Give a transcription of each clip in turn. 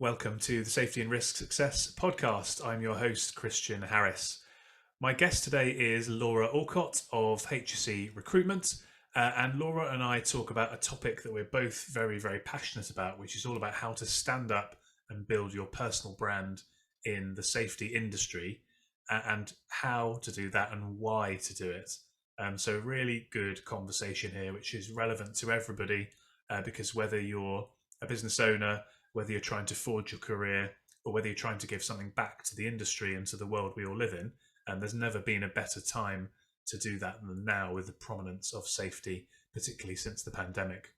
Welcome to the Safety and Risk Success podcast. I'm your host, Christian Harris. My guest today is Laura Aucott of HSE Recruitment. And Laura and I talk about a topic that we're both very, very passionate about, which is all about how to stand up and build your personal brand in the safety industry and how to do that and why to do it. So really good conversation here, which is relevant to everybody because whether you're a business owner, whether you're trying to forge your career or whether you're trying to give something back to the industry and to the world we all live in, and there's never been a better time to do that than now with the prominence of safety, particularly since the pandemic.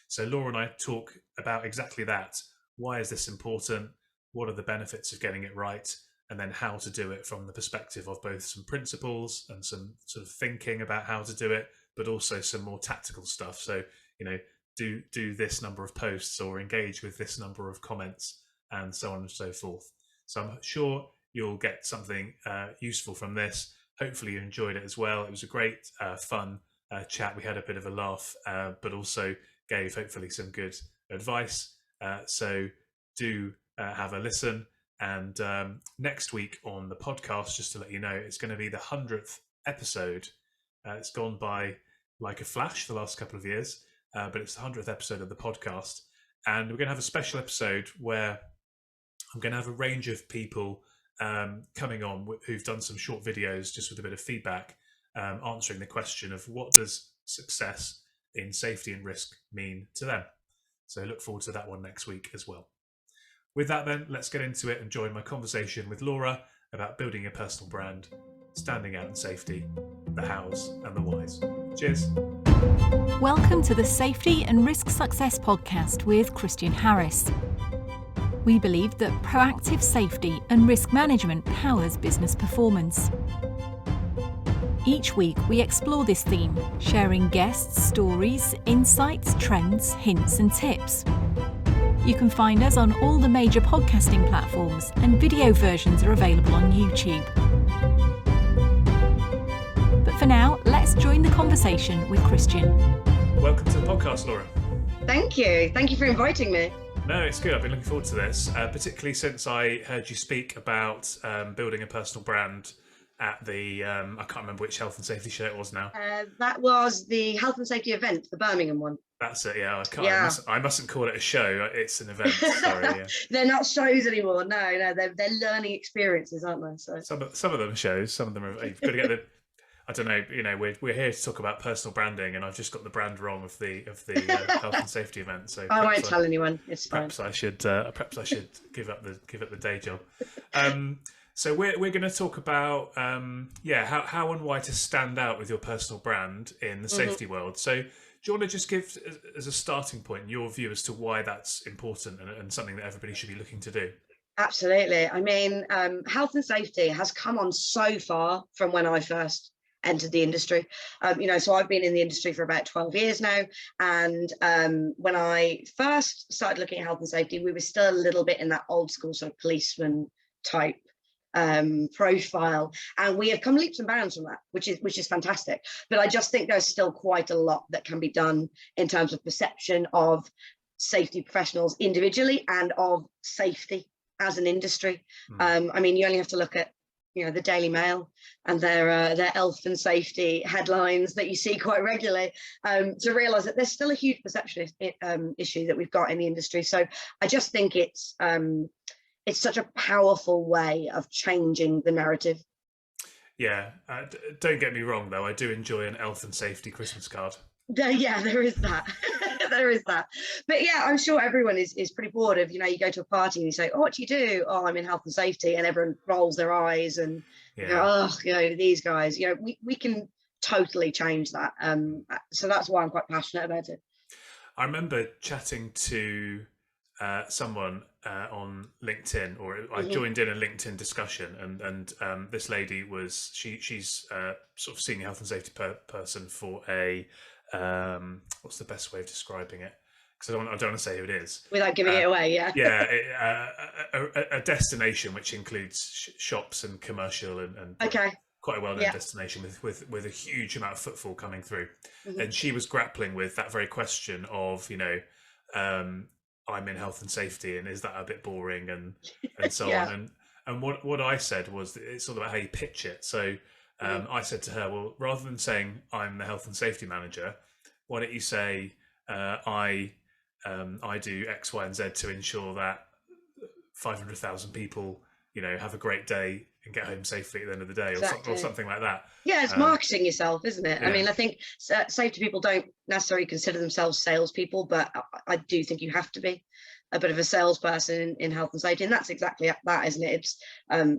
So Laura and I talk about exactly that. Why is this important? What are the benefits of getting it right? And then how to do it from the perspective of both some principles and some sort of thinking about how to do it, but also some more tactical stuff. So, do this number of posts or engage with this number of comments and so on and so forth. So I'm sure you'll get something useful from this. Hopefully you enjoyed it as well. It was a great fun chat. We had a bit of a laugh, but also gave hopefully some good advice. So do have a listen. And next week on the podcast, just to let you know, it's going to be the 100th episode. It's gone by like a flash the last couple of years. But it's the 100th episode of the podcast. And we're going to have a special episode where I'm going to have a range of people coming on who've done some short videos just with a bit of feedback, answering the question of what does success in safety and risk mean to them. So look forward to that one next week as well. With that then, let's get into it and join my conversation with Laura about building a personal brand, standing out in safety, the hows and the whys. Cheers. Welcome to the Safety and Risk Success podcast with Christian Harris. We believe that proactive safety and risk management powers business performance. Each week we explore this theme, sharing guests, stories, insights, trends, hints and tips. You can find us on all the major podcasting platforms and video versions are available on YouTube. But for now, let's join the conversation with Christian. Welcome to the podcast, Laura. Thank you. Thank you for inviting me. No, it's good. I've been looking forward to this, particularly since I heard you speak about building a personal brand at the, I can't remember which health and safety show it was now. That was the health and safety event, the Birmingham one. That's it, yeah. I mustn't call it a show. It's an event. Sorry, yeah. They're not shows anymore. No, they're learning experiences, aren't they? So some of them are shows. Some of them are. You've got to get the. I don't know. We're here to talk about personal branding, and I've just got the brand wrong of the health and safety event. So I won't tell anyone. It's fine. Perhaps I should give up the day job. So we're going to talk about how and why to stand out with your personal brand in the safety world. So do you want to just give, as a starting point, your view as to why that's important and something that everybody should be looking to do? Absolutely. I mean, health and safety has come on so far from when I first entered the industry. So I've been in the industry for about 12 years now. And when I first started looking at health and safety, we were still a little bit in that old school sort of policeman type profile, and we have come leaps and bounds from that, which is fantastic. But I just think there's still quite a lot that can be done in terms of perception of safety professionals individually and of safety as an industry. I mean, you only have to look at the Daily Mail and their health and safety headlines that you see quite regularly to realise that there's still a huge perception issue that we've got in the industry. So I just think it's such a powerful way of changing the narrative. Yeah, don't get me wrong though, I do enjoy an health and safety Christmas card. Yeah, there is that. There is that. But yeah, I'm sure everyone is pretty bored of, you go to a party and you say, oh, what do you do? Oh, I'm in health and safety, and everyone rolls their eyes and these guys, we can totally change that. So that's why I'm quite passionate about it. I remember chatting to someone on LinkedIn, or I joined in a LinkedIn discussion, and this lady was she's sort of senior health and safety person for a what's the best way of describing it? Because I don't want to say who it is without giving it away. A destination which includes shops and commercial and okay. Quite a well-known destination with a huge amount of footfall coming through, and she was grappling with that very question of I'm in health and safety, and is that a bit boring, and so Yeah. on. And what I said was that it's all about how you pitch it. So I said to her, well, rather than saying I'm the health and safety manager, why don't you say I do X, Y, and Z to ensure that 500,000 people, have a great day and get home safely at the end of the day, Exactly. or something like that. Yeah, it's marketing yourself, isn't it? Yeah. I mean, I think safety people don't necessarily consider themselves salespeople, but I do think you have to be a bit of a salesperson in health and safety, and that's exactly that, isn't it? It's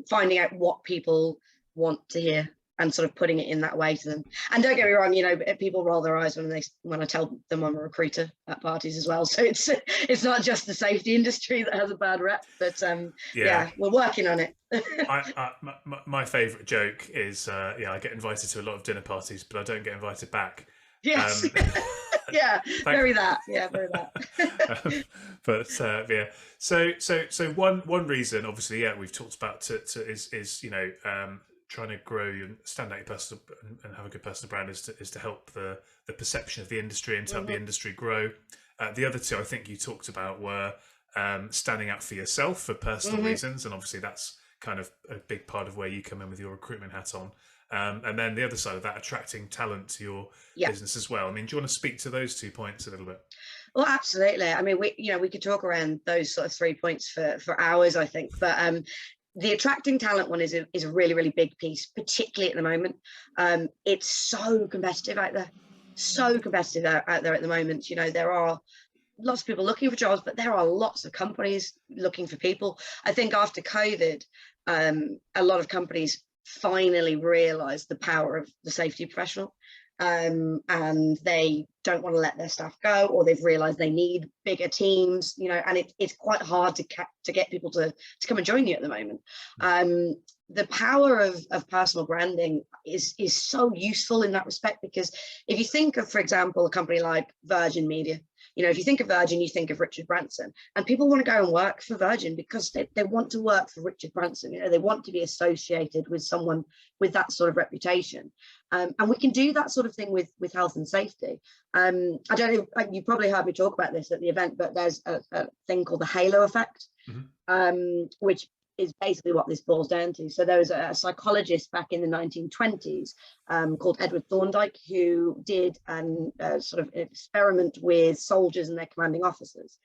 finding out what people want to hear and sort of putting it in that way to them. And don't get me wrong, people roll their eyes when I tell them I'm a recruiter at parties as well. So it's not just the safety industry that has a bad rep, but yeah, we're working on it. My favourite joke is, I get invited to a lot of dinner parties, but I don't get invited back. Yes. Yeah, very that. Yeah, very that. But yeah, so one reason, obviously, we've talked about is trying to grow and stand out your personal and have a good personal brand is to help the perception of the industry and to help the industry grow. The other two I think you talked about were standing out for yourself for personal reasons, and obviously that's kind of a big part of where you come in with your recruitment hat on. And then the other side of that, attracting talent to your business as well. I mean, do you want to speak to those 2 points a little bit? Well, absolutely. I mean, we could talk around those sort of 3 points for hours, I think. But the attracting talent one is a really, really big piece, particularly at the moment. It's so competitive out there, out there at the moment. There are lots of people looking for jobs, but there are lots of companies looking for people. I think after COVID, a lot of companies finally realized the power of the safety professional, and they don't want to let their staff go, or they've realized they need bigger teams, and it's quite hard to get people to come and join you at the moment. The power of personal branding is so useful in that respect, because if you think of, for example, a company like Virgin Media, if you think of Virgin, you think of Richard Branson, and people want to go and work for Virgin because they want to work for Richard Branson. They want to be associated with someone with that sort of reputation. And we can do that sort of thing with health and safety. I don't know, you probably heard me talk about this at the event, but there's a thing called the halo effect, which is basically what this boils down to. So there was a psychologist back in the 1920s called Edward Thorndike, who did sort of an experiment with soldiers and their commanding officers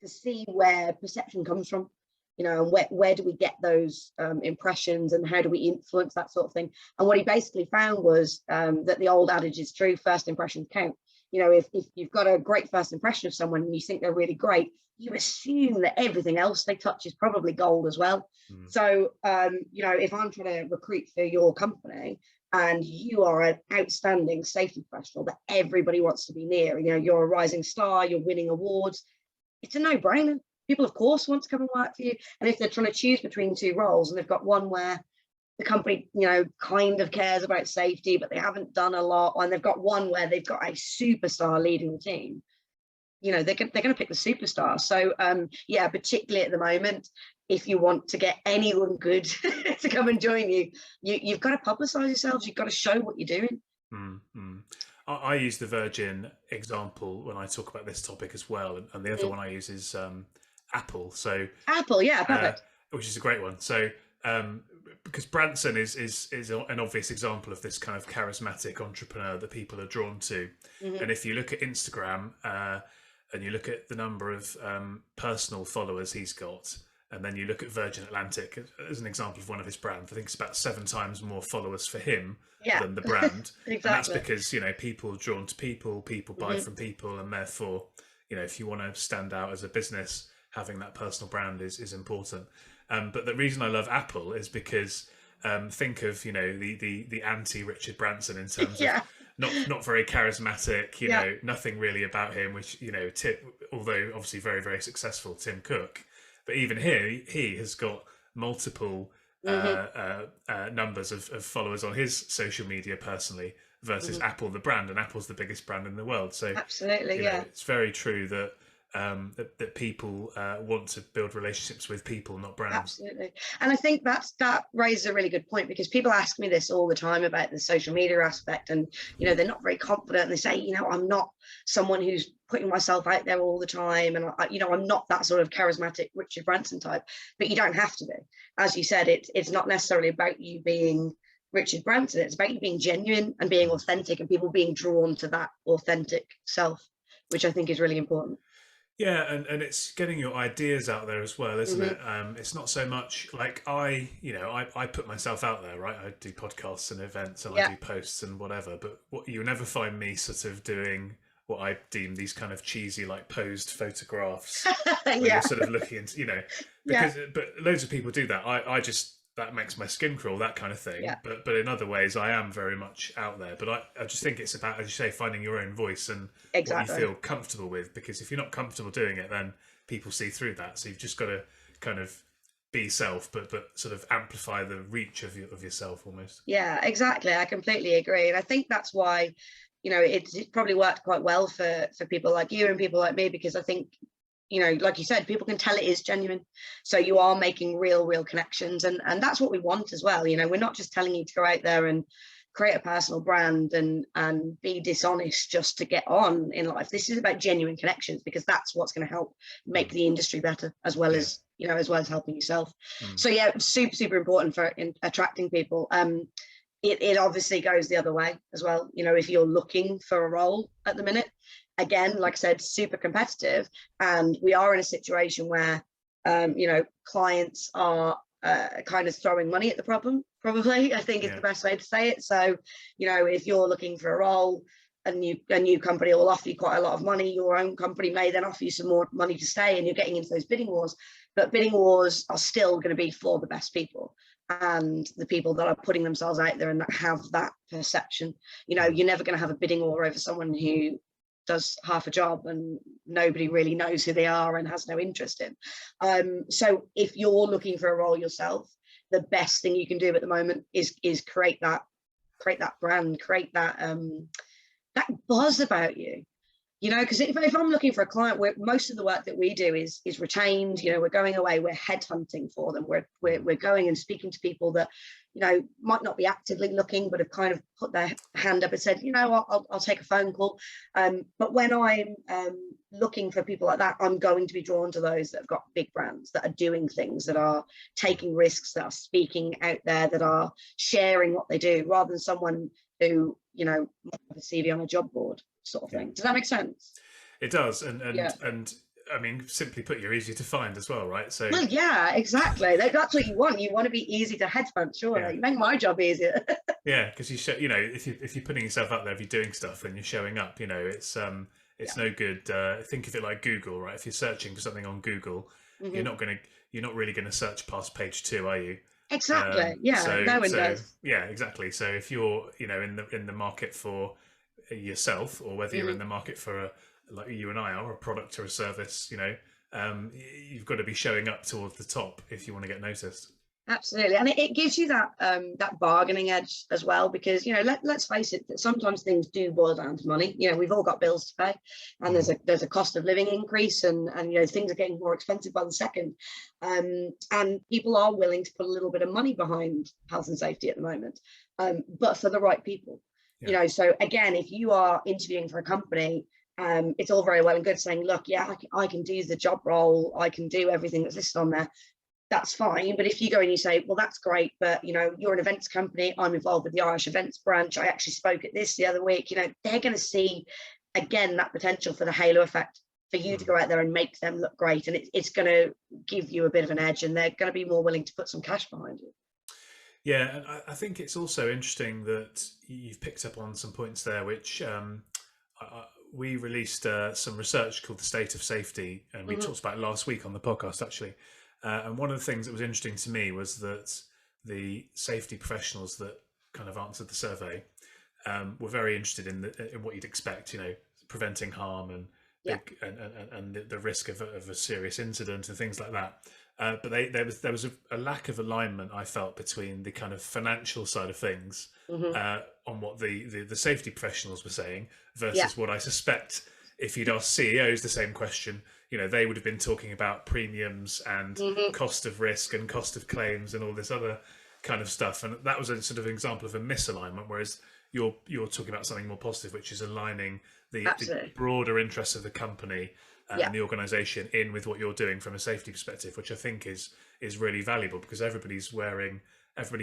to see where perception comes from, and where do we get those impressions, and how do we influence that sort of thing. And what he basically found was that the old adage is true: first impressions count. If you've got a great first impression of someone and you think they're really great, you assume that everything else they touch is probably gold as well. So, if I'm trying to recruit for your company and you are an outstanding safety professional that everybody wants to be near, you're a rising star, you're winning awards, it's a no-brainer. People, of course, want to come and work for you. And if they're trying to choose between two roles and they've got one where the company, kind of cares about safety, but they haven't done a lot, and they've got one where they've got a superstar leading the team, they're going to pick the superstar. So, particularly at the moment, if you want to get anyone good to come and join you, you've got to publicise yourselves. You've got to show what you're doing. I use the Virgin example when I talk about this topic as well, and the other one I use is Apple. So Apple, yeah, perfect. Which is a great one. So because Branson is an obvious example of this kind of charismatic entrepreneur that people are drawn to. And if you look at Instagram and you look at the number of personal followers he's got, and then you look at Virgin Atlantic as an example of one of his brands, I think it's about 7 times more followers for him than the brand. Exactly. And that's because, people are drawn to people buy from people, and therefore, if you want to stand out as a business, having that personal brand is important. But the reason I love Apple is because think of, the anti-Richard Branson in terms of not very charismatic, nothing really about him, which, although obviously very, very successful, Tim Cook. But even here, he has got multiple numbers of followers on his social media personally versus Apple, the brand, and Apple's the biggest brand in the world. So absolutely, it's very true that that people want to build relationships with people, not brands. Absolutely. And I think that raises a really good point, because people ask me this all the time about the social media aspect, and they're not very confident, and they say, I'm not someone who's putting myself out there all the time, and I'm not that sort of charismatic Richard Branson type. But you don't have to be. As you said, it's not necessarily about you being Richard Branson. It's about you being genuine and being authentic, and people being drawn to that authentic self, which I think is really important. Yeah, and it's getting your ideas out there as well, isn't it? It's not so much like I put myself out there, right? I do podcasts and events, and I do posts and whatever. But you'll never find me sort of doing what I deem these kind of cheesy, like, posed photographs. Where you're sort of looking into, because but loads of people do that. I just, that makes my skin crawl, that kind of thing. But in other ways, I am very much out there. But I just think it's about, as you say, finding your own voice and what you feel comfortable with. Because if you're not comfortable doing it, then people see through that. So you've just got to kind of be self, but sort of amplify the reach of yourself almost. Yeah, exactly. I completely agree, and I think that's why it's probably worked quite well for people like you and people like me, because I think, like you said, people can tell it is genuine. So you are making real connections, and that's what we want as well. We're not just telling you to go out there and create a personal brand and be dishonest just to get on in life. This is about genuine connections, because that's what's going to help make the industry better, as well as helping yourself. So yeah, super important for attracting people. It obviously goes the other way as well. If you're looking for a role at the minute, again, like I said, super competitive, and we are in a situation where clients are kind of throwing money at the problem, probably, I think is the best way to say it. So if you're looking for a role, a new company will offer you quite a lot of money, your own company may then offer you some more money to stay, and you're getting into those bidding wars. But bidding wars are still going to be for the best people, and the people that are putting themselves out there and that have that perception. You're never going to have a bidding war over someone who does half a job and nobody really knows who they are and has no interest in. So if you're looking for a role yourself, the best thing you can do at the moment is create that brand, create that buzz about you. Because if I'm looking for a client, most of the work that we do is retained. We're going away, we're headhunting for them. We're going and speaking to people that might not be actively looking, but have kind of put their hand up and said, I'll take a phone call. But when I'm looking for people like that, I'm going to be drawn to those that have got big brands, that are doing things, that are taking risks, that are speaking out there, that are sharing what they do, rather than someone who might have a CV on a job board sort of thing. Does that make sense? It does, and I mean, simply put, you're easy to find as well, right? So well, yeah, exactly. That's what you want. You want to be easy to headhunt, surely. You make my job easier. Yeah, because if you're putting yourself out there, if you're doing stuff and you're showing up, it's no good. Think of it like Google, right? If you're searching for something on Google, you're not really going to search past page 2, are you? Exactly. No one does. Yeah, exactly. So if you're in the market for yourself, or whether you're in the market for like you and I are, a product or a service, you've got to be showing up towards the top if you want to get noticed. Absolutely, and it gives you that bargaining edge as well, because let's face it, that sometimes things do boil down to money. We've all got bills to pay, and there's a cost of living increase, and things are getting more expensive by the second, and people are willing to put a little bit of money behind health and safety at the moment, but for the right people. So again, if you are interviewing for a company, it's all very well and good saying, look, I can do the job role, I can do everything that's listed on there. That's fine. But if you go and you say, well, that's great, but you're an events company, I'm involved with the Irish events branch, I actually spoke at this the other week, they're going to see again that potential for the halo effect, for you to go out there and make them look great, and it's going to give you a bit of an edge, and they're going to be more willing to put some cash behind you. Yeah, and I think it's also interesting that you've picked up on some points there, which we released some research called The State of Safety, and we talked about it last week on the podcast, actually. And one of the things that was interesting to me was that the safety professionals that kind of answered the survey were very interested in what you'd expect, preventing harm and the risk of a serious incident and things like that. But there was a lack of alignment, I felt, between the kind of financial side of things on what the safety professionals were saying versus what I suspect if you'd asked CEOs the same question, they would have been talking about premiums and cost of risk and cost of claims and all this other kind of stuff. And that was a sort of example of a misalignment, whereas you're talking about something more positive, which is aligning the broader interests of the company and the organisation in with what you're doing from a safety perspective, which I think is really valuable, because everybody's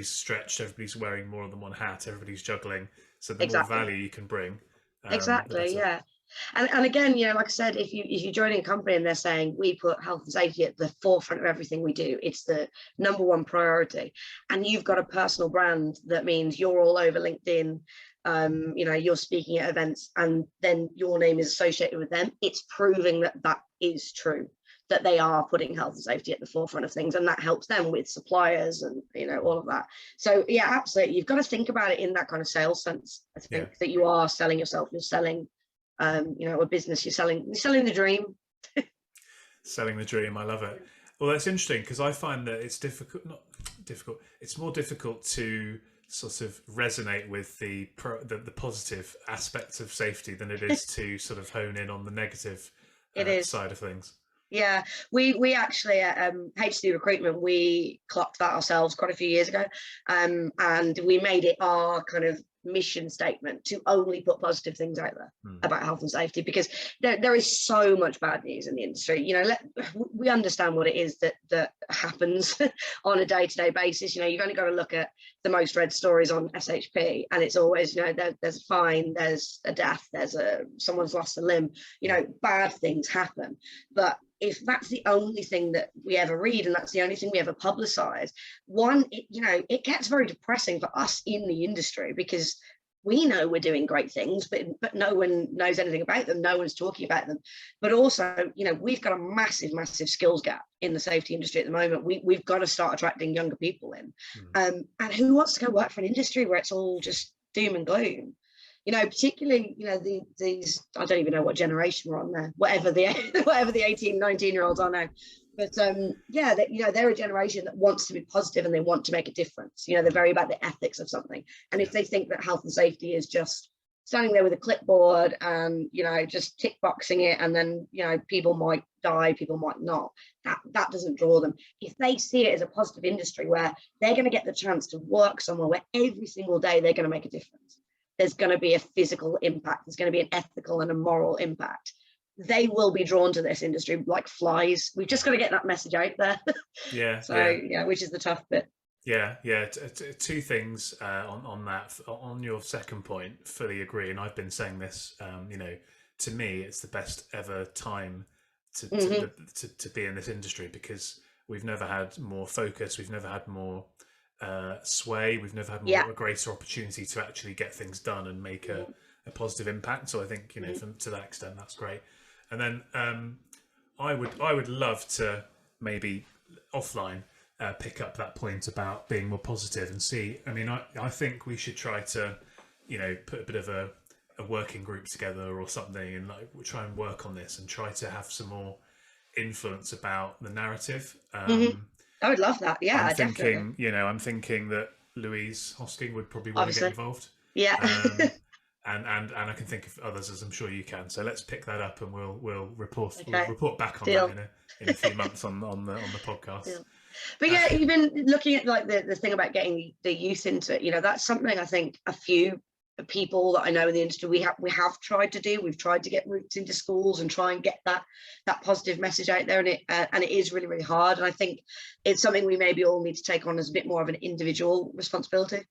stretched, everybody's wearing more than one hat, everybody's juggling. So the more value you can bring. Yeah. And again, like I said, if you're joining a company and they're saying we put health and safety at the forefront of everything we do, it's the number one priority, and you've got a personal brand that means you're all over LinkedIn, you're speaking at events, and then your name is associated with them, it's proving that is true, that they are putting health and safety at the forefront of things, and that helps them with suppliers and all of that. So yeah, absolutely, you've got to think about it in that kind of sales sense. I think that you are selling yourself, you're selling a business, you're selling the dream. Selling the dream, I love it. Well, that's interesting, because I find that it's it's more difficult to sort of resonate with the positive aspects of safety than it is to sort of hone in on the negative side of things. Yeah, we actually at HSE Recruitment, we clocked that ourselves quite a few years ago, and we made it our kind of mission statement to only put positive things out there about health and safety, because there is so much bad news in the industry. We understand what it is that happens on a day-to-day basis. You've only got to look at the most read stories on SHP, and it's always there's a fine, there's a death, someone's lost a limb. Bad things happen. But if that's the only thing that we ever read and that's the only thing we ever publicize, it gets very depressing for us in the industry, because we know we're doing great things, but no one knows anything about them. No one's talking about them. But also, we've got a massive skills gap in the safety industry at the moment. We've got to start attracting younger people in. And who wants to go work for an industry where it's all just doom and gloom? Particularly, these, I don't even know what generation we're on there, whatever the 18, 19-year-olds are now. But they're a generation that wants to be positive and they want to make a difference. They're very about the ethics of something. And if they think that health and safety is just standing there with a clipboard and, just tick boxing it, and then, people might die, people might not, that doesn't draw them. If they see it as a positive industry where they're going to get the chance to work somewhere where every single day they're going to make a difference, there's going to be a physical impact, there's going to be an ethical and a moral impact, they will be drawn to this industry like flies. We've just got to get that message out there. Which is the tough bit. Two things on that. On your second point, fully agree, and I've been saying this, to me it's the best ever time to be in this industry, because we've never had more focus, we've never had more sway, we've never had a greater opportunity to actually get things done and make a positive impact. So I think to that extent that's great. And then I would love to maybe offline pick up that point about being more positive and see. I think we should try to put a bit of a working group together or something, and we'll try and work on this and try to have some more influence about the narrative. I would love that. Yeah, definitely. I'm thinking that Louise Hosking would probably want to get involved. Yeah. And I can think of others, as I'm sure you can. So let's pick that up, and we'll report back on that in a few months on the podcast. Deal. But even looking at the thing about getting the youth into it, that's something I think a few people that I know in the industry we have tried to do. We've tried to get routes into schools and try and get that positive message out there, and it is really, really hard. And I think it's something we maybe all need to take on as a bit more of an individual responsibility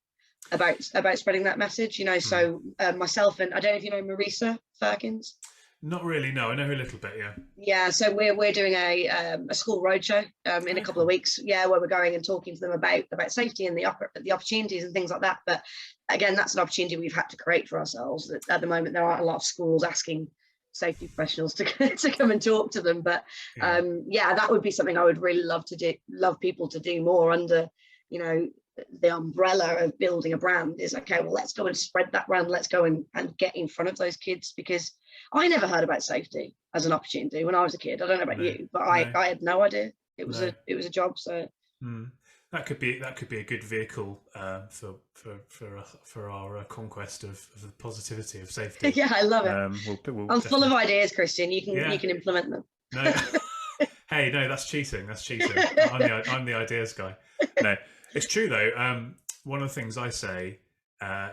about spreading that message. So myself, and I don't know if you know Marisa Firkins. Not really, no. I know her a little bit, Yeah, so we're doing a school roadshow in a couple of weeks, where we're going and talking to them about safety and the opportunities and things like that. But again, that's an opportunity we've had to create for ourselves. At the moment, there aren't a lot of schools asking safety professionals to come and talk to them. But that would be something I would really love people to do more under, the umbrella of building a brand. Is okay, well, let's go and spread that brand. Let's go and get in front of those kids, because I never heard about safety as an opportunity when I was a kid. I don't know about you, but I had no idea it was a job. So That could be a good vehicle for our conquest of the positivity of safety. Yeah, I love it. We'll I'm full of definitely- ideas, Christian. You Yeah. can implement them. No, hey, no, that's cheating. That's cheating. I'm the ideas guy. No, it's true though. One of the things I say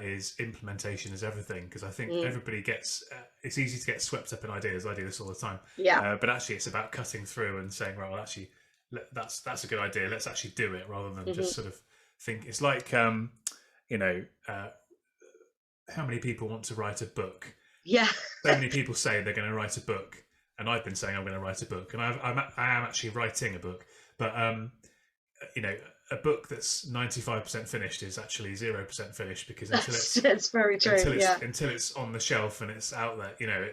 is implementation is everything, because I think everybody gets. It's easy to get swept up in ideas. I do this all the time. Yeah. But actually, it's about cutting through and saying, right, well, actually, that's a good idea. Let's actually do it, rather than just sort of think. It's like, how many people want to write a book? Yeah. So many people say they're going to write a book, and I've been saying I'm going to write a book, and I am actually writing a book. But a book that's 95% finished is actually 0% finished, because It's very true. Until it's on the shelf and it's out there,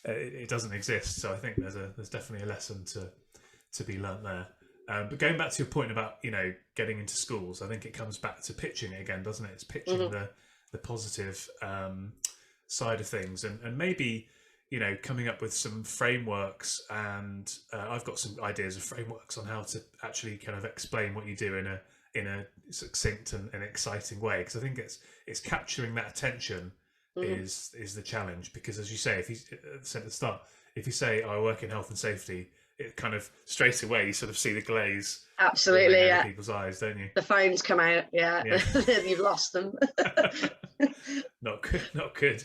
it doesn't exist. So I think there's definitely a lesson to be learnt there. But going back to your point about getting into schools, I think it comes back to pitching it again, doesn't it? It's pitching the positive side of things, and maybe coming up with some frameworks, and I've got some ideas of frameworks on how to actually kind of explain what you do in a succinct and exciting way, because I think it's capturing that attention is the challenge. Because as you say, if you said at the start, if you say I work in health and safety, it kind of straight away you sort of see the glaze Absolutely, yeah. people's eyes, don't you? The phones come out, yeah. You've lost them. Not good.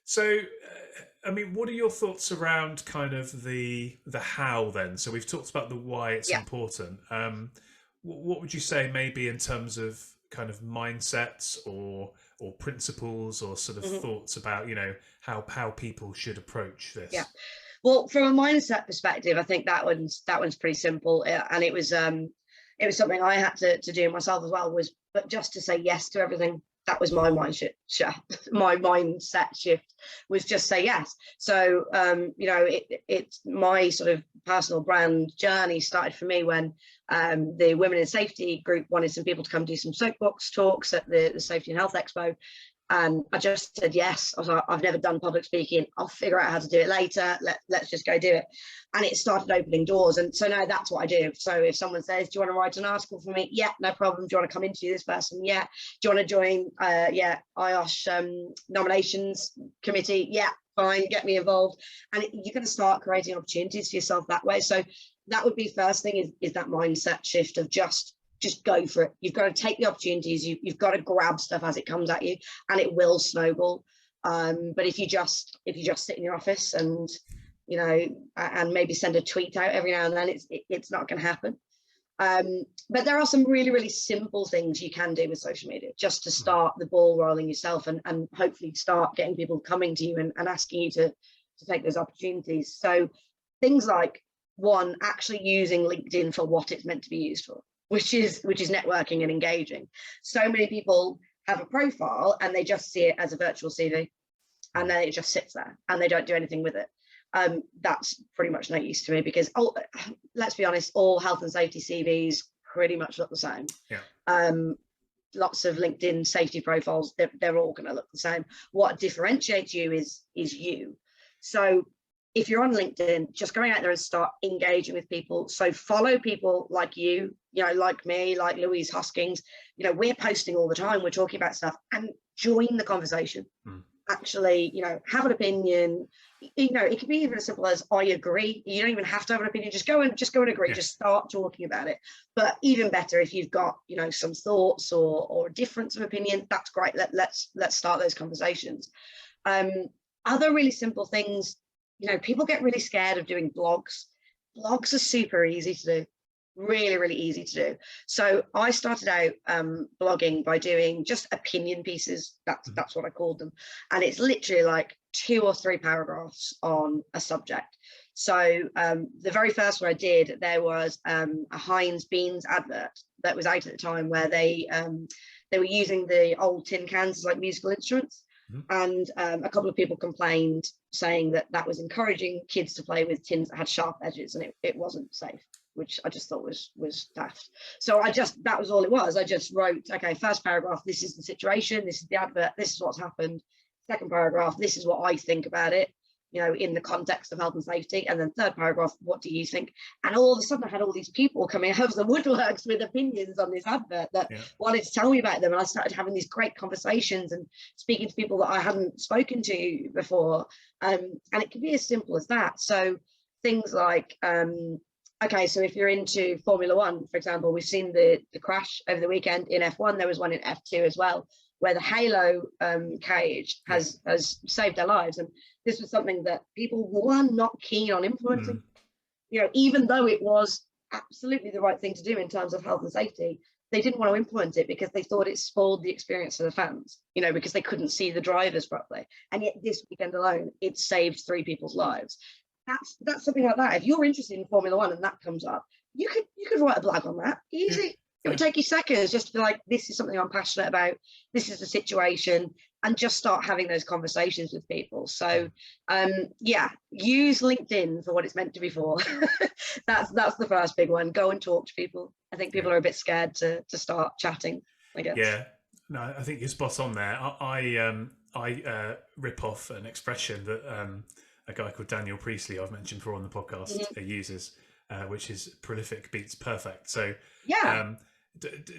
So, I mean, what are your thoughts around kind of the how then? So we've talked about the why it's important. What would you say maybe in terms of kind of mindsets or principles or sort of thoughts about, how people should approach this? Yeah. Well, from a mindset perspective, I think that one's pretty simple, and it was something I had to do myself as well. But just to say yes to everything. That was my mindset shift, was just say yes. So it's my sort of personal brand journey started for me when the Women in Safety group wanted some people to come do some soapbox talks at the Safety and Health Expo. And I just said yes. I was like, I've never done public speaking. I'll figure out how to do it later. Let's just go do it. And it started opening doors. And so now that's what I do. So if someone says, do you want to write an article for me? Yeah, no problem. Do you want to come interview this person? Yeah. Do you want to join IOSH nominations committee? Yeah, fine. Get me involved. And you're going to start creating opportunities for yourself that way. So that would be first thing, is that mindset shift of just go for it. You've got to take the opportunities. You've got to grab stuff as it comes at you, and it will snowball. But if you just sit in your office and and maybe send a tweet out every now and then, it's not going to happen. But there are some really, really simple things you can do with social media just to start the ball rolling yourself, and hopefully start getting people coming to you and asking you to take those opportunities. So things like, one, actually using LinkedIn for what it's meant to be used for, which is networking and engaging. So many people have a profile and they just see it as a virtual CV, and then it just sits there and they don't do anything with it. That's pretty much no use to me, because let's be honest, all health and safety CVs pretty much look the same. Yeah. Lots of LinkedIn safety profiles, they're all going to look the same. What differentiates you is you. So if you're on LinkedIn, just going out there and start engaging with people. So follow people like you, like me, like Louise Hoskins. We're posting all the time. We're talking about stuff, and join the conversation. Actually, have an opinion. It could be even as simple as I agree. You don't even have to have an opinion. Just go and agree. Yeah. Just start talking about it. But even better, if you've got some thoughts or a difference of opinion, that's great. Let's start those conversations. Other really simple things. People get really scared of doing blogs. Blogs are super easy to do, really, really easy to do. So I started out blogging by doing just opinion pieces. That's what I called them. And it's literally like 2 or 3 paragraphs on a subject. So the very first one I did, there was a Heinz beans advert that was out at the time, where they were using the old tin cans as like musical instruments. And a couple of people complained, saying that was encouraging kids to play with tins that had sharp edges, and it wasn't safe, which I just thought was daft. So that was all it was. I just wrote, okay, first paragraph, this is the situation, this is the advert, this is what's happened. Second paragraph, this is what I think about it. in the context of health and safety. And then third paragraph, what do you think? And all of a sudden I had all these people coming out of the woodworks with opinions on this advert that wanted to tell me about them. And I started having these great conversations and speaking to people that I hadn't spoken to before. And it can be as simple as that. So things like, okay, so if you're into Formula One, for example, we've seen the crash over the weekend in F1. There was one in F2 as well, where the halo cage has saved their lives. And this was something that people were not keen on implementing, even though it was absolutely the right thing to do in terms of health and safety. They didn't want to implement it because they thought it spoiled the experience for the fans, because they couldn't see the drivers properly. And yet this weekend alone, it saved 3 people's lives. That's something like that. If you're interested in Formula One and that comes up, you could write a blog on that. Easy. It would take you seconds just to be like, this is something I'm passionate about. This is the situation, and just start having those conversations with people. So, use LinkedIn for what it's meant to be for. That's the first big one. Go and talk to people. I think people are a bit scared to start chatting, I guess. Yeah, no, I think you're spot on there. I rip off an expression that a guy called Daniel Priestley, I've mentioned before on the podcast, uses, which is prolific beats perfect. So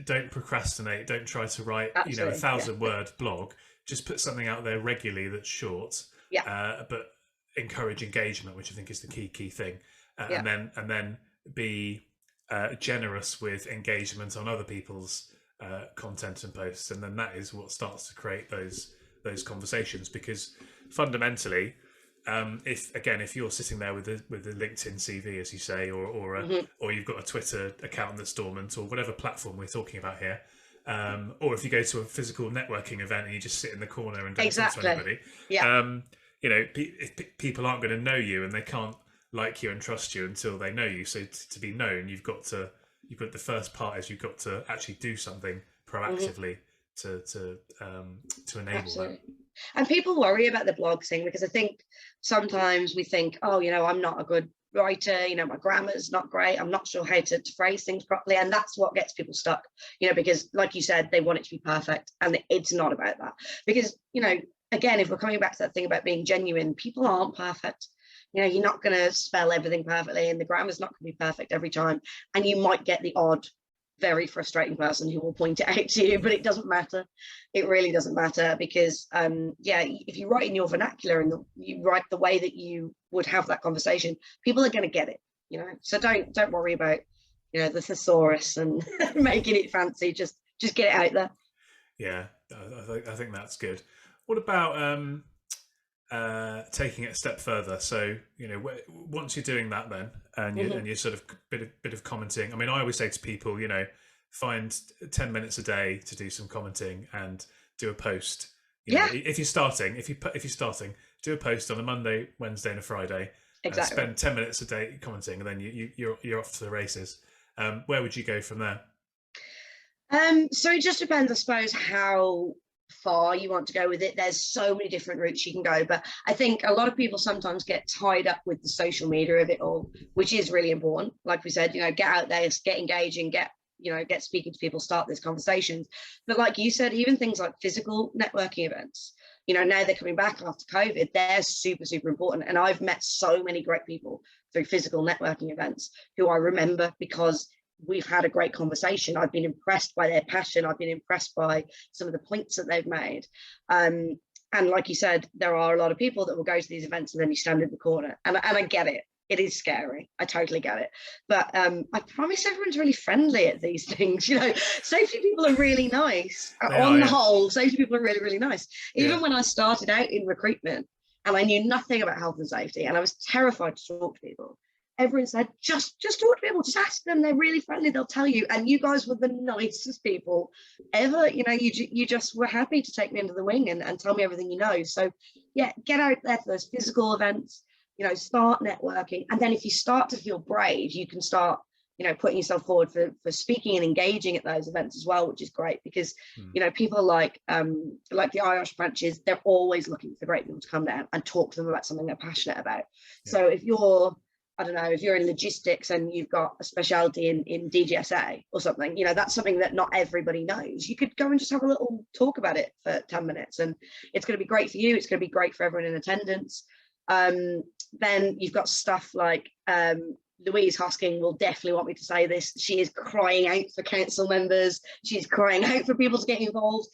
don't procrastinate. Don't try to write a 1,000-word blog. Just put something out there regularly that's short, but encourage engagement, which I think is the key thing. And then be generous with engagement on other people's content and posts, and then that is what starts to create those conversations. Because fundamentally, if you're sitting there with a LinkedIn CV, as you say, or you've got a Twitter account that's dormant, or whatever platform we're talking about here, or if you go to a physical networking event and you just sit in the corner and don't talk to anybody, people aren't going to know you, and they can't like you and trust you until they know you. So to be known, you've got the first part is you've got to actually do something proactively to enable that. And people worry about the blog thing because I think sometimes we think, I'm not a good writer, my grammar's not great, I'm not sure how to phrase things properly, and that's what gets people stuck, because like you said, they want it to be perfect, and it's not about that. Because again, if we're coming back to that thing about being genuine, people aren't perfect. You're not going to spell everything perfectly, and the grammar's not going to be perfect every time, and you might get the odd very frustrating person who will point it out to you, but it doesn't matter. It really doesn't matter, because if you write in your vernacular and you write the way that you would have that conversation, people are going to get it, so don't worry about the thesaurus and making it fancy. Just get it out there. I think that's good. What about taking it a step further? So once you're doing that, then and you're sort of bit of commenting. I mean, I always say to people, find 10 minutes a day to do some commenting and do a post. If you're starting, do a post on a Monday, Wednesday, and a Friday. Exactly. Spend 10 minutes a day commenting, and then you're off to the races. Where would you go from there? So it just depends, I suppose, how far you want to go with it. There's so many different routes you can go, but I think a lot of people sometimes get tied up with the social media of it all, which is really important. Like we said, get out there, get engaging, get speaking to people, start these conversations. But like you said, even things like physical networking events, now they're coming back after COVID, they're super, super important. And I've met so many great people through physical networking events who I remember because we've had a great conversation. I've been impressed by their passion. I've been impressed by some of the points that they've made. And like you said, there are a lot of people that will go to these events and then you stand in the corner. And I get it. It is scary. I totally get it. But I promise everyone's really friendly at these things. Safety people are really nice. The whole, safety people are really, really nice. Even when I started out in recruitment and I knew nothing about health and safety and I was terrified to talk to people, everyone said, just talk to people, just ask them, they're really friendly, they'll tell you. And you guys were the nicest people ever. You just were happy to take me under the wing and tell me everything you know. So get out there for those physical events, start networking. And then if you start to feel brave, you can start putting yourself forward for speaking and engaging at those events as well, which is great because people like the Irish branches, they're always looking for great people to come down and talk to them about something they're passionate about. So if you're if you're in logistics and you've got a specialty in DGSA or something, that's something that not everybody knows. You could go and just have a little talk about it for 10 minutes and it's going to be great for you. It's going to be great for everyone in attendance. Then you've got stuff like Louise Hosking will definitely want me to say this. She is crying out for council members. She's crying out for people to get involved.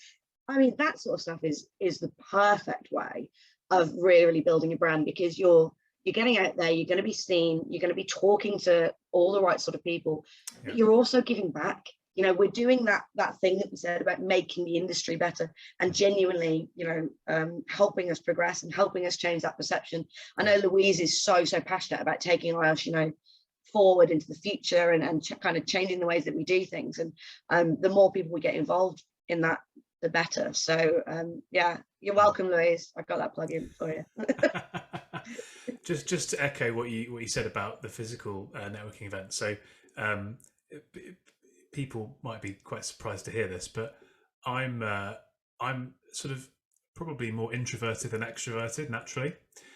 I mean, that sort of stuff is the perfect way of really building a brand, because you're getting out there, you're going to be seen, you're going to be talking to all the right sort of people, but you're also giving back. You know, we're doing that thing that we said about making the industry better and genuinely, helping us progress and helping us change that perception. I know Louise is so passionate about taking IELTS, forward into the future and kind of changing the ways that we do things. And the more people we get involved in that, the better. So you're welcome, Louise. I got that plug in for you. just to echo what you said about the physical networking event. So people might be quite surprised to hear this, but I'm sort of probably more introverted than extroverted naturally.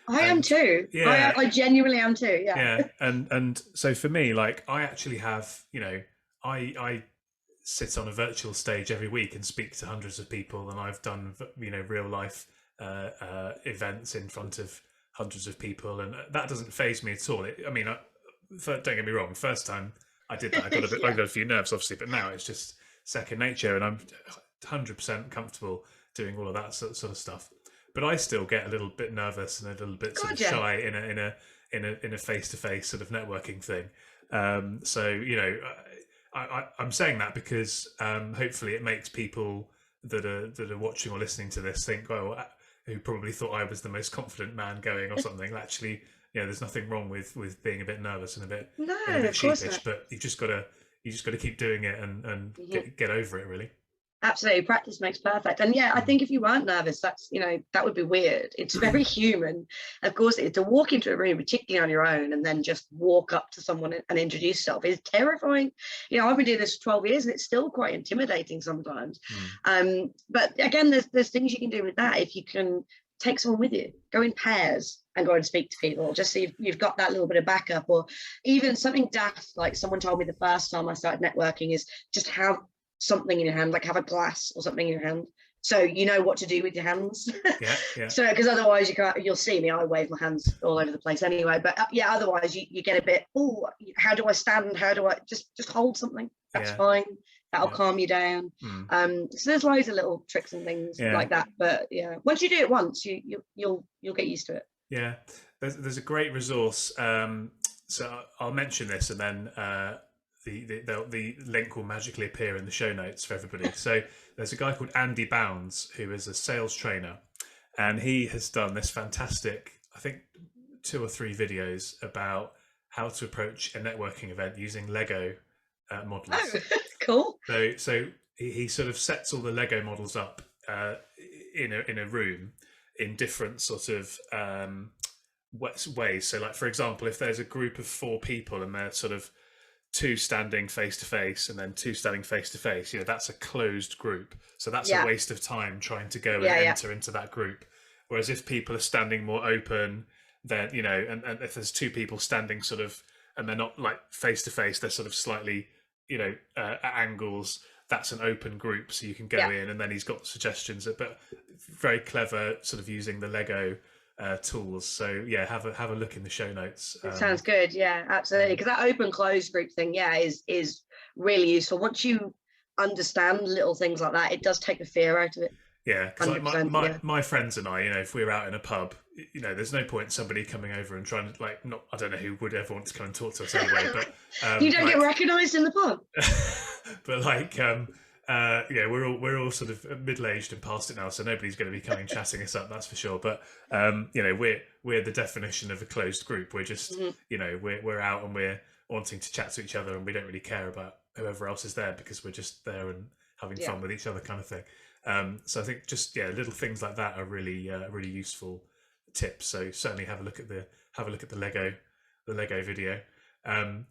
I am too. Yeah, I genuinely am too. Yeah. And so for me, like, I actually have, I sit on a virtual stage every week and speak to hundreds of people, and I've done real life events in front of hundreds of people, and that doesn't faze me at all. Don't get me wrong, first time I did that, I got a few nerves obviously, but now it's just second nature, and I'm 100% comfortable doing all of that sort of stuff. But I still get a little bit nervous and a little bit sort of shy in a face-to-face sort of networking thing. I'm saying that because hopefully it makes people that are watching or listening to this think, well, who probably thought I was the most confident man going or something. Actually, there's nothing wrong with being a bit nervous and a bit sheepish, but you just got to keep doing it and get over it, really. Absolutely, practice makes perfect. And I think if you weren't nervous, that's that would be weird. It's very human, of course. To walk into a room, particularly on your own, and then just walk up to someone and introduce yourself is terrifying. I've been doing this for 12 years and it's still quite intimidating sometimes. But again, there's things you can do with that. If you can take someone with you, go in pairs and go and speak to people, just so you've got that little bit of backup. Or even something daft, like someone told me the first time I started networking, is just have something in your hand, like have a glass or something in your hand, so you know what to do with your hands. So because otherwise you'll see me, I wave my hands all over the place anyway, but otherwise you get a bit, how do I stand, how do I just hold something, that's fine, that'll calm you down. So there's loads of little tricks and things like that, but once you do it once, you'll get used to it. There's a great resource, so I'll mention this, and then the link will magically appear in the show notes for everybody. So there's a guy called Andy Bounds who is a sales trainer, and he has done this fantastic, I think 2 or 3 videos about how to approach a networking event using Lego models. Oh, cool. So he sort of sets all the Lego models up in a room in different sort of ways. So, like, for example, if there's a group of 4 people and they're sort of 2 standing face to face and then 2 standing face to face, that's a closed group, so that's a waste of time trying to go and enter into that group. Whereas if people are standing more open, then and if there's 2 people standing sort of, and they're not like face to face, they're sort of slightly at angles, that's an open group, so you can go in. And then he's got suggestions, but very clever, sort of using the Lego tools. So have a look in the show notes. It sounds good. Absolutely, because that open closed group thing is really useful. Once you understand little things like that, it does take the fear out of it. Because my friends and I, if we're out in a pub, there's no point somebody coming over and trying to, like, I don't know who would ever want to come and talk to us anyway, but you don't get recognised in the pub. But we're all sort of middle-aged and past it now, so nobody's going to be coming chatting us up, that's for sure. But we're the definition of a closed group. We're just we're out and we're wanting to chat to each other, and we don't really care about whoever else is there, because we're just there and having fun with each other, kind of thing. So I think just little things like that are really really useful tips. So certainly have a look at the Lego video, and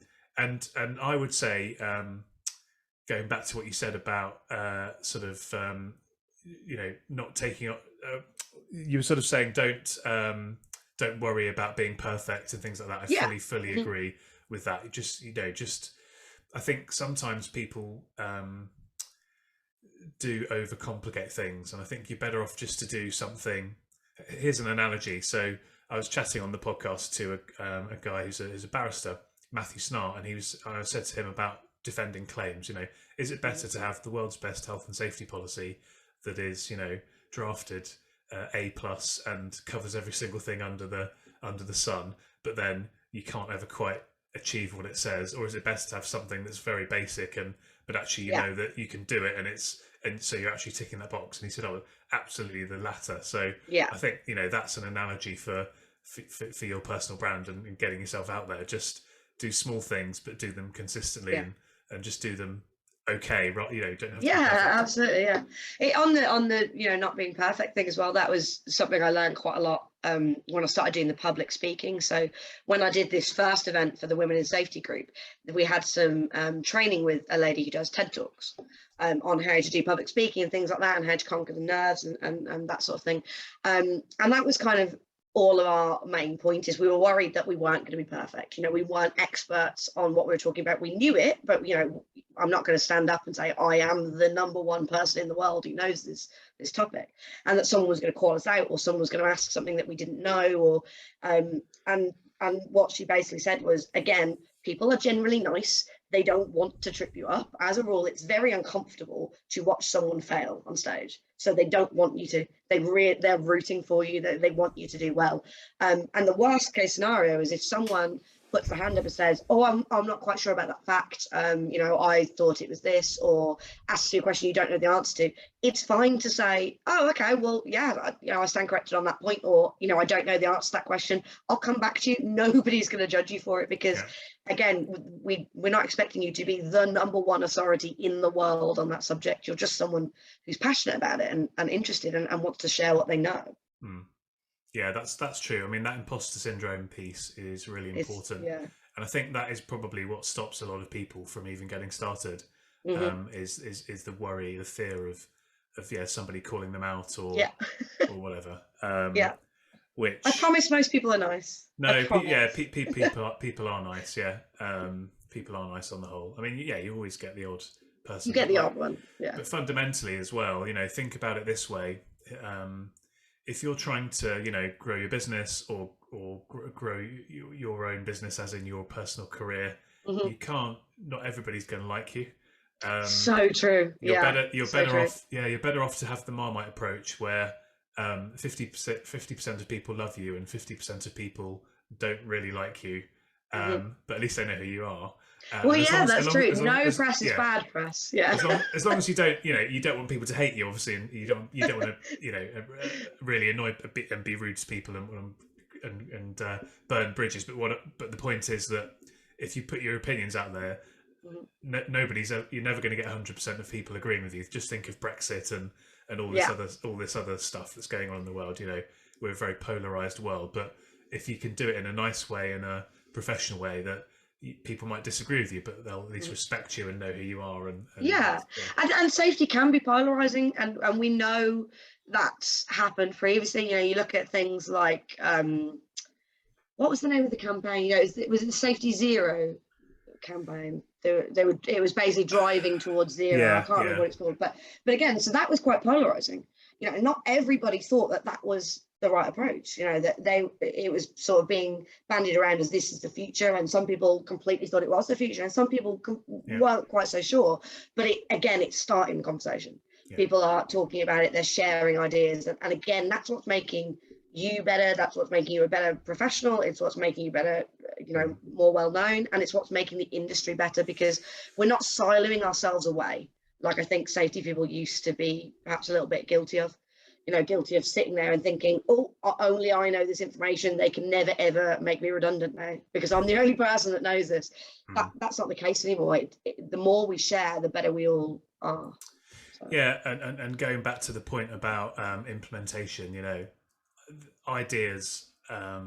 I would say, going back to what you said about not taking up, you were sort of saying don't worry about being perfect and things like that. I fully agree with that. Just I think sometimes people do overcomplicate things, and I think you're better off just to do something. Here's an analogy. So I was chatting on the podcast to a guy who's a barrister, Matthew Snart, and I said to him about defending claims. Is it better to have the world's best health and safety policy that is, drafted A+ and covers every single thing under the sun, but then you can't ever quite achieve what it says, or is it best to have something that's very basic but actually you know that you can do it, and so you're actually ticking that box? And he said, oh, absolutely the latter. So I think that's an analogy for your personal brand and getting yourself out there. Just do small things, but do them consistently, and just do them okay, right? You don't have to be perfect. Absolutely, on the not being perfect thing as well. That was something I learned quite a lot when I started doing the public speaking. So when I did this first event for the Women in Safety group, we had some training with a lady who does TED Talks on how to do public speaking and things like that, and how to conquer the nerves and that sort of thing. And that was kind of all of our main point. Is we were worried that we weren't going to be perfect. We weren't experts on what we were talking about. We knew it, but I'm not going to stand up and say I am the number one person in the world who knows this topic, and that someone was going to call us out, or someone was going to ask something that we didn't know, or and what she basically said was, again, people are generally nice. They don't want to trip you up. As a rule, it's very uncomfortable to watch someone fail on stage. So they don't want you to, they're rooting for you. They want you to do well. And the worst case scenario is if someone puts their hand up and says, oh, I'm not quite sure about that fact. I thought it was this, or asks you a question you don't know the answer to. It's fine to say, oh, okay, well, yeah, I stand corrected on that point, or, I don't know the answer to that question. I'll come back to you. Nobody's going to judge you for it, because again, we're not expecting you to be the number one authority in the world on that subject. You're just someone who's passionate about it and interested and wants to share what they know. Yeah, that's true. I mean, that imposter syndrome piece is really important. And I think that is probably what stops a lot of people from even getting started. Is the worry, the fear of somebody calling them out or whatever. Which I promise most people are nice. No, people are nice. People are nice on the whole. I mean, you always get the odd person. You get the odd one, But fundamentally as well, think about it this way: if you're trying to, grow your business or grow your own business, as in your personal career, you can't. Not everybody's going to like you. So true. You're better off. Yeah, you're better off to have the Marmite approach, where 50% of people love you and 50% of people don't really like you, but at least they know who you are. That's true. No press is bad press. As long as you don't, you don't want people to hate you, obviously, and you don't want to, really annoy and be rude to people and burn bridges. But the point is that if you put your opinions out there, you're never going to get 100% of people agreeing with you. Just think of Brexit and all this other stuff that's going on in the world. We're a very polarized world, but if you can do it in a nice way, in a professional way, that people might disagree with you, but they'll at least respect you and know who you are. And safety can be polarizing, and we know that's happened previously. You look at things like what was the name of the campaign? It was the Safety Zero campaign. It was basically driving towards zero. I can't remember what it's called, but again, so that was quite polarizing. Not everybody thought that was the right approach. It was sort of being bandied around as this is the future, and some people completely thought it was the future, and some people weren't quite so sure. But it's starting the conversation. People are talking about it, they're sharing ideas, and again, that's what's making you better. That's what's making you a better professional. It's what's making you better, more well known, and it's what's making the industry better, because we're not siloing ourselves away like I think safety people used to be perhaps a little bit guilty of. Guilty of sitting there and thinking, oh, only I know this information. They can never ever make me redundant now because I'm the only person that knows this. That's not the case anymore. The more we share, the better we all are. So. Yeah, and going back to the point about implementation, ideas are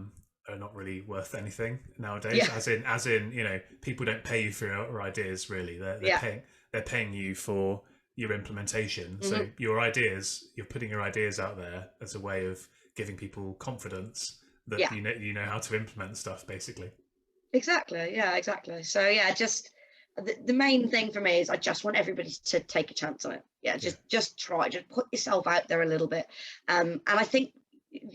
not really worth anything nowadays. As in, people don't pay you for your ideas really. They're paying you for your implementation. So your ideas, you're putting your ideas out there as a way of giving people confidence that you know how to implement stuff, basically. Exactly. So just the main thing for me is I just want everybody to take a chance on it. Just try, just put yourself out there a little bit. And I think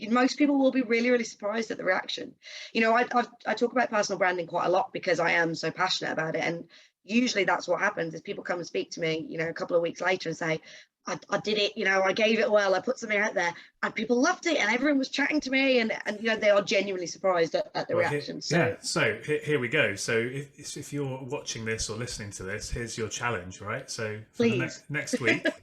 most people will be really, really surprised at the reaction. I talk about personal branding quite a lot because I am so passionate about it. And usually that's what happens is people come and speak to me, a couple of weeks later and say, I did it, I gave it well, I put something out there and people loved it and everyone was chatting to me and they are genuinely surprised at the reaction. So here we go. So if you're watching this or listening to this, here's your challenge, right? So for the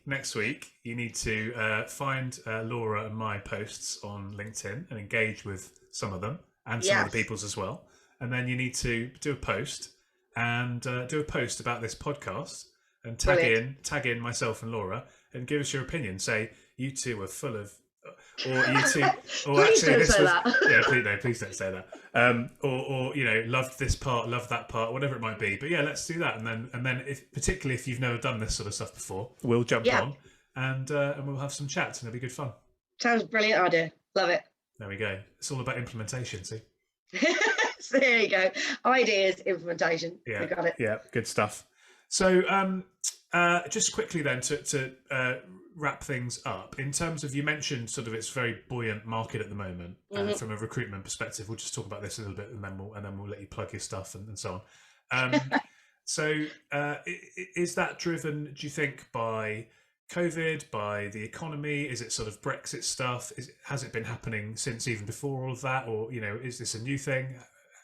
next week, you need to find Laura and my posts on LinkedIn and engage with some of them and some other people's as well. And then you need to do a post and do a post about this podcast and tag in myself and Laura and give us your opinion. Say you two are full of, or you two, or please actually don't this say was, that. please don't say that. Or loved this part, loved that part, whatever it might be. But yeah, let's do that. And then particularly if you've never done this sort of stuff before, we'll jump on and we'll have some chats and it'll be good fun. Sounds brilliant idea. Love it. There we go. It's all about implementation. See. So there you go. Ideas, implementation. Yeah, we got it. Yeah, good stuff. So just quickly then to wrap things up, in terms of, you mentioned sort of it's a very buoyant market at the moment from a recruitment perspective. We'll just talk about this a little bit and then we'll let you plug your stuff and so on. So is that driven, do you think, by COVID, by the economy? Is it sort of Brexit stuff? Has it been happening since even before all of that, or is this a new thing?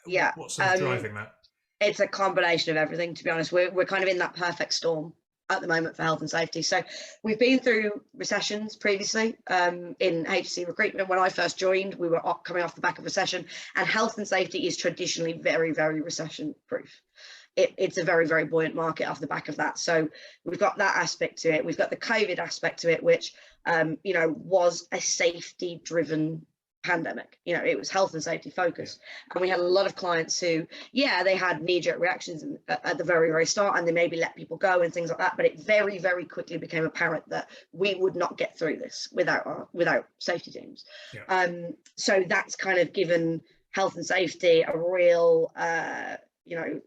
Yeah. What's sort of driving that? It's a combination of everything, to be honest. We're kind of in that perfect storm at the moment for health and safety. So we've been through recessions previously in HSE Recruitment. When I first joined, we were coming off the back of recession, and health and safety is traditionally very, very recession proof. It's a very, very buoyant market off the back of that. So we've got that aspect to it. We've got the COVID aspect to it, which, was a safety driven pandemic. It was health and safety focused, and we had a lot of clients who they had knee-jerk reactions at the very, very start, and they maybe let people go and things like that, but it very, very quickly became apparent that we would not get through this without safety teams. So that's kind of given health and safety a real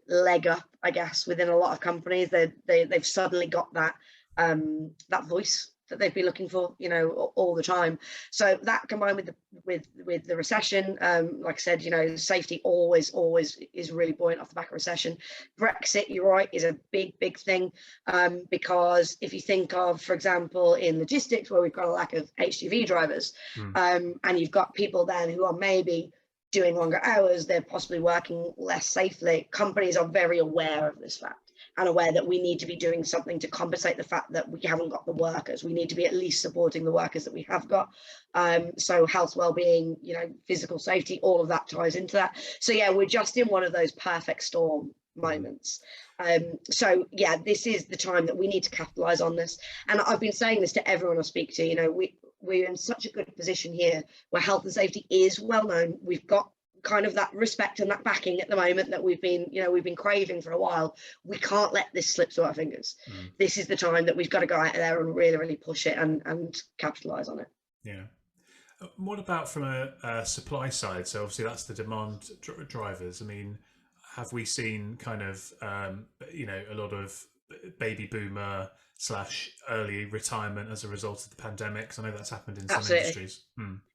leg up, I guess, within a lot of companies. They've suddenly got that voice that they've been looking for, all the time. So that combined with the recession, like I said, safety always is really buoyant off the back of recession. Brexit, you're right, is a big thing, because if you think of, for example, in logistics, where we've got a lack of HGV drivers, and you've got people then who are maybe doing longer hours, they're possibly working less safely. Companies are very aware of this fact and aware that we need to be doing something to compensate the fact that we haven't got the workers. We need to be at least supporting the workers that we have got. So health, well-being, physical safety, all of that ties into that. So yeah, we're just in one of those perfect storm moments. So yeah, this is the time that we need to capitalize on this. And I've been saying this to everyone I speak to. We're in such a good position here where health and safety is well known. We've got kind of that respect and that backing at the moment that we've been craving for a while. We can't let this slip through our fingers. This is the time that we've got to go out there and really, really push it and capitalize on it. Yeah. What about from a supply side? So obviously that's the demand drivers. I mean, have we seen kind of, a lot of baby boomer / early retirement as a result of the pandemic? 'Cause I know that's happened in some industries.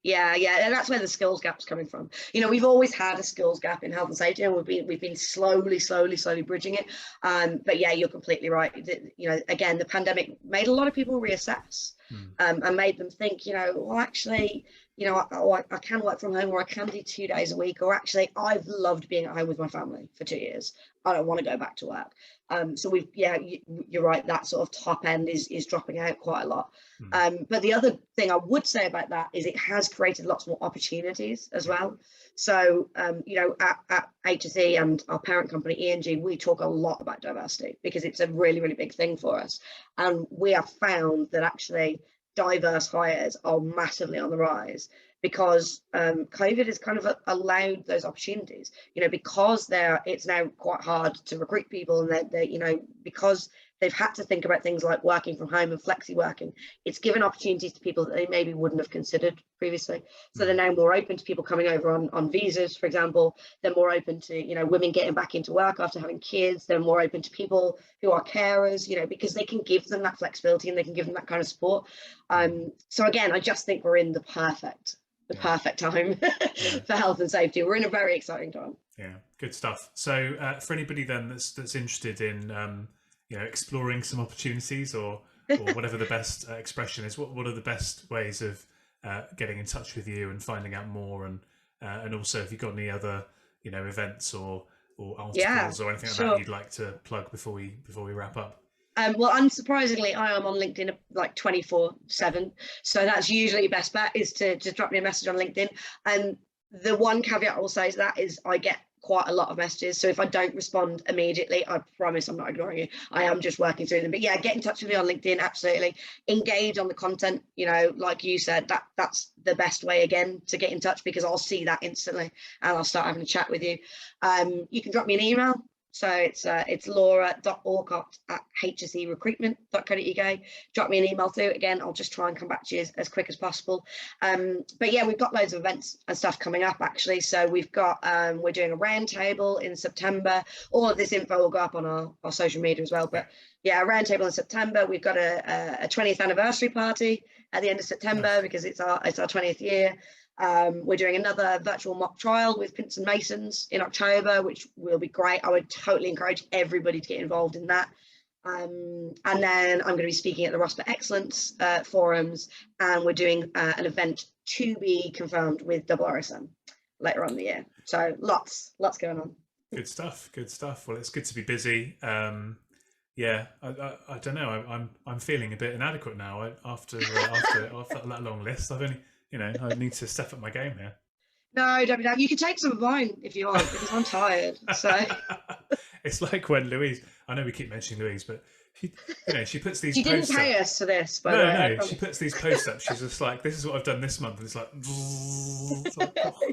Yeah, and that's where the skills gap's coming from. We've always had a skills gap in health and safety, and we've been slowly bridging it. But yeah, you're completely right. Again, the pandemic made a lot of people reassess, and made them think, well, actually, I can work from home, or I can do 2 days a week, or actually I've loved being at home with my family for 2 years. I don't want to go back to work. So you're right, that sort of top end is dropping out quite a lot. But the other thing I would say about that is it has created lots more opportunities as well. So, at HSE and our parent company, ENG, we talk a lot about diversity because it's a really, really big thing for us. And we have found that actually diverse hires are massively on the rise because COVID has kind of allowed those opportunities, because it's now quite hard to recruit people, and they're because they've had to think about things like working from home and flexi working. It's given opportunities to people that they maybe wouldn't have considered previously. So they're now more open to people coming over on visas, for example. They're more open to, women getting back into work after having kids. They're more open to people who are carers, because they can give them that flexibility and they can give them that kind of support. So again, I just think we're in the perfect the perfect time for health and safety. We're in a very exciting time. Yeah, good stuff. So for anybody then that's interested in exploring some opportunities or whatever the best expression is, what are the best ways of getting in touch with you and finding out more, and also if you've got any other events or articles or anything like that you'd like to plug before we wrap up? Well, unsurprisingly, I am on LinkedIn like 24/7. So that's usually your best bet, is to just drop me a message on LinkedIn. And the one caveat I will say to that is I get quite a lot of messages. So if I don't respond immediately, I promise I'm not ignoring you. I am just working through them. But yeah, get in touch with me on LinkedIn. Absolutely. Engage on the content. Like you said, that's the best way, again, to get in touch, because I'll see that instantly and I'll start having a chat with you. You can drop me an email. So it's laura.aucott@hserecruitment.co.uk. Drop me an email too. Again, I'll just try and come back to you as quick as possible. But yeah, we've got loads of events and stuff coming up, actually. So we've got, we're doing a roundtable in September. All of this info will go up on our social media as well. But yeah, a roundtable in September. We've got a 20th anniversary party at the end of September, because it's our 20th year. We're doing another virtual mock trial with Pinson Masons in October, which will be great. I would totally encourage everybody to get involved in that. And then I'm going to be speaking at the Rosper Excellence forums, and we're doing an event to be confirmed with RSM later on in the year. So lots going on. Good stuff. Well, it's good to be busy. Yeah, I don't know. I'm feeling a bit inadequate now after that long list. I've only. I need to step up my game here. No, don't be that. You can take some of mine if you want, because I'm tired. So it's like when Louise. I know we keep mentioning Louise, but she puts these. She didn't pay us to this, but no. She puts these posts up. She's just like, "This is what I've done this month," and it's like,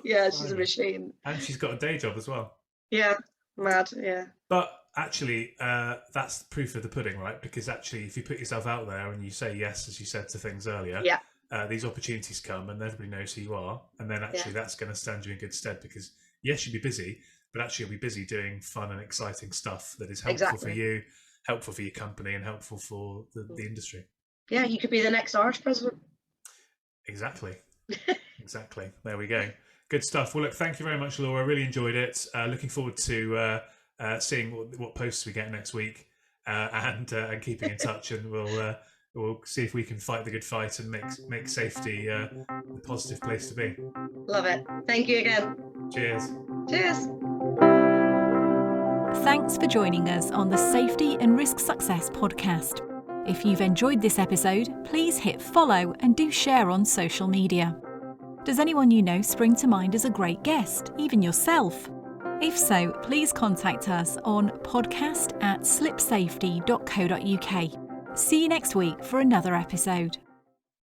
yeah, she's a machine, and she's got a day job as well. Yeah, mad. Yeah, but actually, that's the proof of the pudding, right? Because actually, if you put yourself out there and you say yes, as you said, to things earlier, yeah. These opportunities come and everybody knows who you are, and then actually that's going to stand you in good stead, because yes, you'll be busy, but actually you'll be busy doing fun and exciting stuff that is helpful for you, helpful for your company, and helpful for the industry. Yeah, you could be the next Irish president. Exactly. There we go. Good stuff. Well, look, thank you very much, Laura. I really enjoyed it. Looking forward to seeing what posts we get next week, and keeping in touch, and we'll see if we can fight the good fight and make safety the positive place to be. Love it. Thank you again. Cheers. Thanks for joining us on the Safety and Risk Success podcast. If you've enjoyed this episode, please hit follow and do share on social media. Does anyone you know spring to mind as a great guest, even yourself? If so, please contact us on podcast@slipsafety.co.uk. See you next week for another episode.